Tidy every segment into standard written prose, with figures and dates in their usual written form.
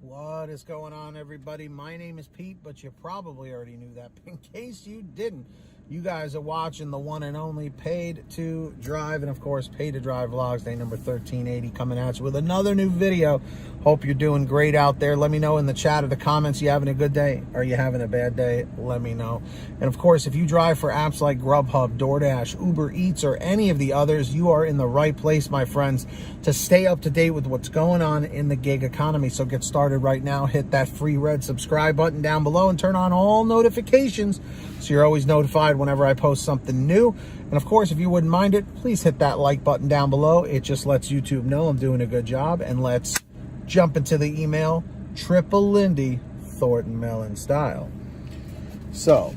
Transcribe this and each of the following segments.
What is going on, everybody? My name is Pete, but you probably already knew that. In case you didn't, you guys are watching the one and only Paid to Drive, and of course, Paid to Drive Vlogs, day number 1380, coming at you with another new video. Hope you're doing great out there. Let me know in the chat or the comments, you having a good day? Are you having a bad day? Let me know. And of course, if you drive for apps like GrubHub, Doordash, Uber Eats, or any of the others, you are in the right place, my friends, to stay up to date with what's going on in the gig economy. So get started right now. Hit that free red subscribe button down below and turn on all notifications so you're always notified whenever I post something new. And of course, if you wouldn't mind it, please hit that like button down below. It just lets YouTube know I'm doing a good job. And let's jump into the email, Triple Lindy, Thornton Mellon style. So,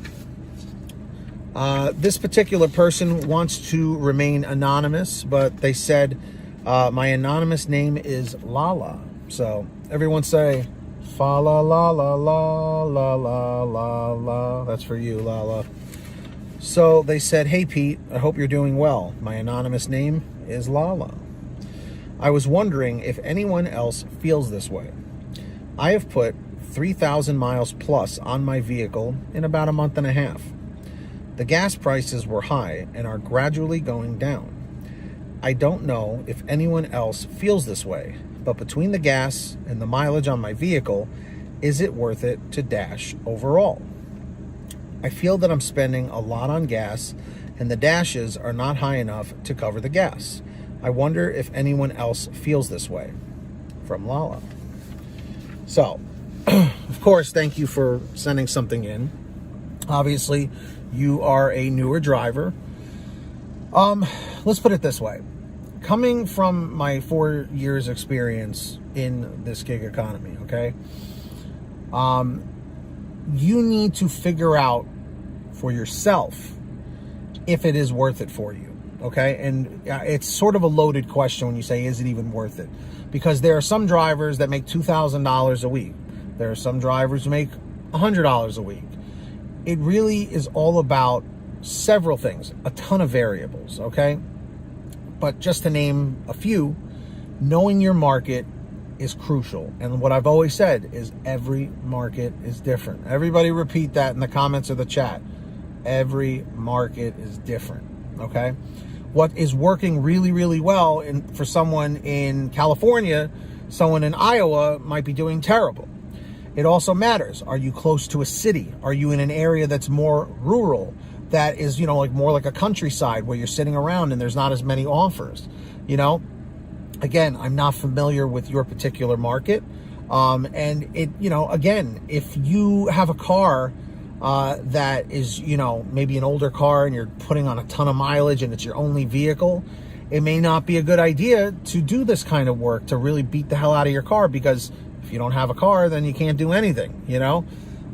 this particular person wants to remain anonymous, but they said, my anonymous name is Lala. So, everyone say, fa la la la la la la la la. That's for you, Lala. So, they said, hey, Pete, I hope you're doing well. My anonymous name is Lala. I was wondering if anyone else feels this way. I have put 3,000 miles plus on my vehicle in about a month and a half. The gas prices were high and are gradually going down. I don't know if anyone else feels this way, but between the gas and the mileage on my vehicle, is it worth it to dash overall? I feel that I'm spending a lot on gas and the dashes are not high enough to cover the gas. I wonder if anyone else feels this way. From Lala. So, of course, thank you for sending something in. Obviously, you are a newer driver. Let's put it this way. Coming from my 4 years experience in this gig economy, okay? You need to figure out for yourself if it is worth it for you. Okay, and it's sort of a loaded question when you say, is it even worth it? Because there are some drivers that make $2,000 a week. There are some drivers who make $100 a week. It really is all about several things, a ton of variables, okay? But just to name a few, knowing your market is crucial. And what I've always said is every market is different. Everybody repeat that in the comments or the chat. Every market is different, okay? What is working really, really well for someone in California, someone in Iowa might be doing terrible. It also matters. Are you close to a city? Are you in an area that's more rural, that is, you know, like more like a countryside where you're sitting around and there's not as many offers? You know, again, I'm not familiar with your particular market. And it, you know, again, if you have a car that is, you know, maybe an older car and you're putting on a ton of mileage and it's your only vehicle, it may not be a good idea to do this kind of work, to really beat the hell out of your car, because if you don't have a car, then you can't do anything, you know,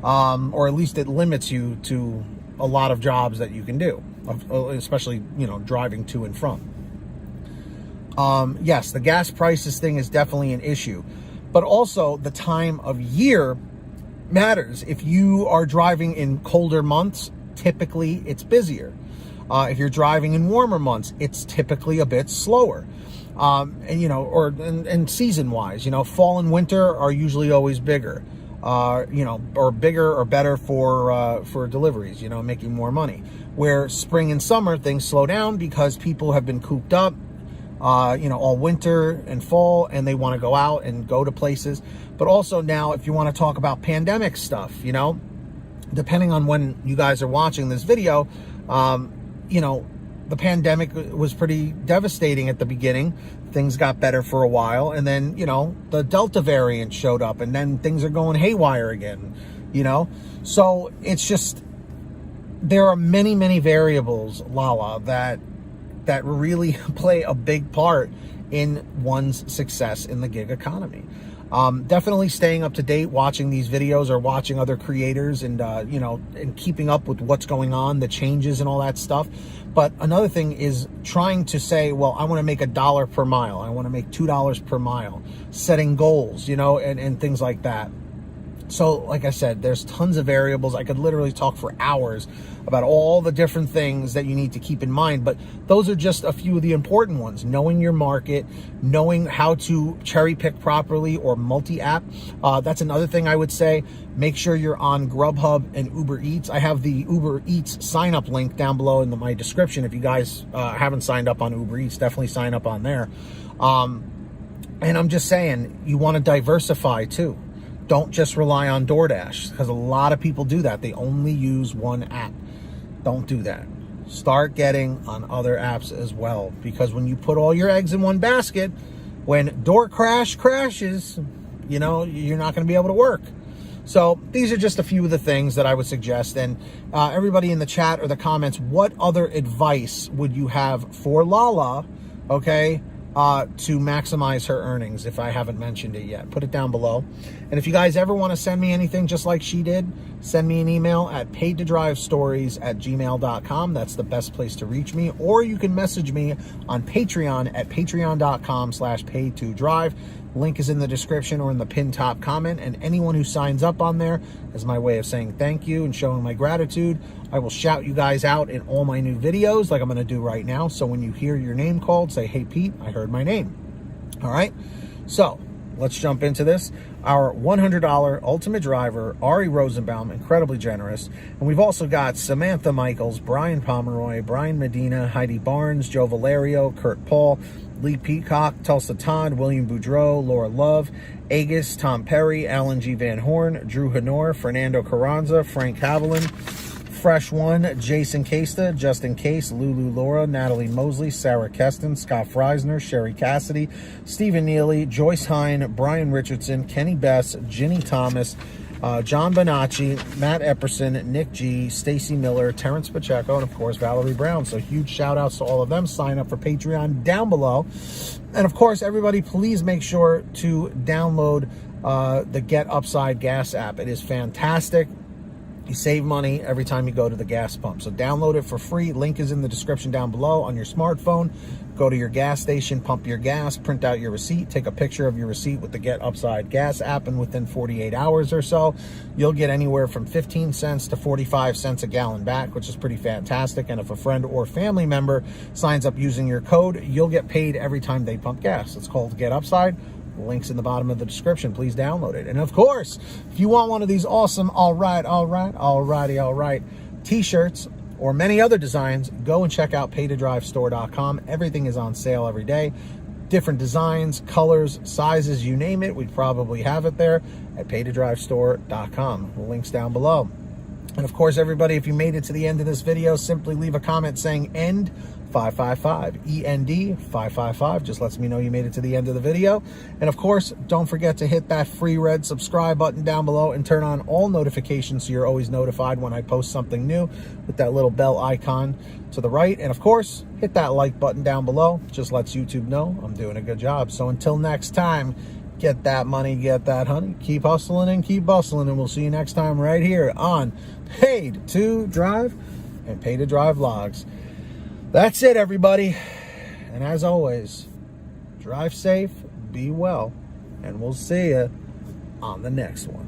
or at least it limits you to a lot of jobs that you can do, especially, you know, driving to and from. Yes, the gas prices thing is definitely an issue, but also the time of year matters. If you are driving in colder months, typically it's busier. If you're driving in warmer months, it's typically a bit slower. And you know, and season wise, you know, fall and winter are usually always bigger, you know, or bigger or better for deliveries, you know, making more money. Where spring and summer, things slow down because people have been cooped up, you know, all winter and fall, and they want to go out and go to places. But also now, if you want to talk about pandemic stuff, you know, depending on when you guys are watching this video, you know, the pandemic was pretty devastating at the beginning. Things got better for a while, and then, you know, the Delta variant showed up, and then things are going haywire again, you know? So it's just, there are many, many variables, Lala, that really play a big part in one's success in the gig economy. Definitely staying up to date, watching these videos or watching other creators, and you know, and keeping up with what's going on, the changes and all that stuff. But another thing is trying to say, well, I want to make $1 per mile. I want to make $2 per mile, setting goals, you know, and things like that. So like I said, there's tons of variables. I could literally talk for hours about all the different things that you need to keep in mind, but those are just a few of the important ones. Knowing your market, knowing how to cherry pick properly or multi-app. That's another thing I would say. Make sure you're on GrubHub and Uber Eats. I have the Uber Eats sign up link down below in my description. If you guys haven't signed up on Uber Eats, definitely sign up on there. And I'm just saying, you want to diversify too. Don't just rely on Doordash, because a lot of people do that. They only use one app. Don't do that. Start getting on other apps as well, because when you put all your eggs in one basket, when DoorDash crashes, you know, you're not going to be able to work. So these are just a few of the things that I would suggest. And everybody in the chat or the comments, what other advice would you have for Lala, okay, to maximize her earnings, if I haven't mentioned it yet? Put it down below. And if you guys ever want to send me anything just like she did, send me an email at paidtodrivestories@gmail.com. That's the best place to reach me. Or you can message me on Patreon at patreon.com/paidtodrive. Link is in the description or in the pinned top comment. And anyone who signs up on there, as my way of saying thank you and showing my gratitude, I will shout you guys out in all my new videos like I'm going to do right now. So when you hear your name called, say, hey, Pete, I heard my name. All right. So let's jump into this. Our $100 Ultimate Driver, Ari Rosenbaum, incredibly generous. And we've also got Samantha Michaels, Brian Pomeroy, Brian Medina, Heidi Barnes, Joe Valerio, Kurt Paul, Lee Peacock, Tulsa Todd, William Boudreau, Laura Love, Agus, Tom Perry, Alan G. Van Horn, Drew Honor, Fernando Carranza, Frank Haviland, Fresh One, Jason Casta, Justin Case, Lulu Laura, Natalie Mosley, Sarah Keston, Scott Freisner, Sherry Cassidy, Stephen Neely, Joyce Hine, Brian Richardson, Kenny Bess, Ginny Thomas, John Bonacci, Matt Epperson, Nick G, Stacy Miller, Terrence Pacheco, and of course Valerie Brown. So huge shout outs to all of them. Sign up for Patreon down below. And of course, everybody, please make sure to download the Get Upside Gas app. It is fantastic. You save money every time you go to the gas pump. So download it for free. Link is in the description down below on your smartphone. Go to your gas station, pump your gas, print out your receipt, take a picture of your receipt with the Get Upside Gas app, and within 48 hours or so, you'll get anywhere from 15 cents to 45 cents a gallon back, which is pretty fantastic. And if a friend or family member signs up using your code, you'll get paid every time they pump gas. It's called Get Upside. Links in the bottom of the description. Please download it. And of course, if you want one of these awesome alrighty t-shirts or many other designs, go and check out paidtodrivestore.com. Everything is on sale every day. Different designs, colors, sizes, you name it, we probably have it there at paidtodrivestore.com. Links down below. And of course, everybody, if you made it to the end of this video, simply leave a comment saying END 555, END 555. Just lets me know you made it to the end of the video. And of course, don't forget to hit that free red subscribe button down below and turn on all notifications so you're always notified when I post something new with that little bell icon to the right. And of course, hit that like button down below. Just lets YouTube know I'm doing a good job. So until next time, get that money, get that honey, keep hustling and keep bustling, and we'll see you next time right here on Paid to Drive and Paid to Drive Vlogs. That's it, everybody. And as always, drive safe, be well, and we'll see you on the next one.